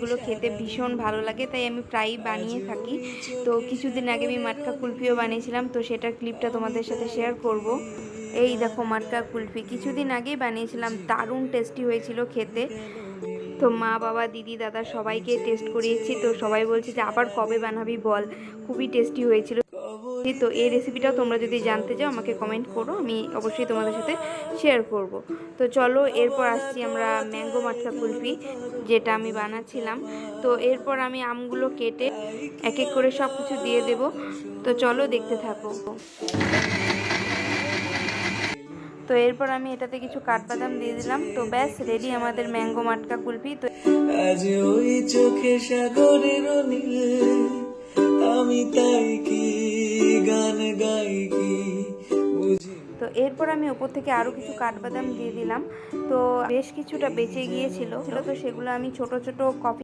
এগুলো খেতে ভীষণ ভালো লাগে, তাই আমি প্রায়ই বানিয়ে থাকি। তো কিছুদিন আগে আমি মাটকা কুলফিও বানিয়েছিলাম, তো সেটার ক্লিপটা তোমাদের সাথে শেয়ার করব। এই দেখো মাটকা কুলফি কিছুদিন আগেই বানিয়েছিলাম, দারুণ টেস্টি হয়েছিল খেতে। তো মা বাবা দিদি দাদা সবাইকে টেস্ট করিয়েছি, তো সবাই বলছে যে আবার কবে বানাবি বল, খুবই টেস্টি হয়েছিল। তো এই রেসিপিটাও তোমরা যদি জানতে চাও আমাকে কমেন্ট করো, আমি অবশ্যই তোমাদের সাথে শেয়ার করব। তো চলো এরপর আসছি আমরা ম্যাঙ্গো মাটকা কুলফি, যেটা আমি বানাচ্ছিলাম। তো এরপর আমি আমগুলো কেটে এক এক করে সব কিছু দিয়ে দেব। তো চলো দেখতে থাকো। তো এরপর আমি এটাতে কিছু কাঠবাদাম দিয়ে দিলাম। তো ব্যাস রেডি আমাদের ম্যাঙ্গো মাটকা কুলফি। তো আজ ওই চোখে সাগরের নীল, আমি তাই কি গান গাই কি বুঝি। তো এরপর আমি ওপর থেকে আরও কিছু কাঠবাদাম দিয়ে দিলাম। তো বেশ কিছুটা বেঁচে গিয়েছিল, তো সেগুলো আমি ছোট ছোট কফি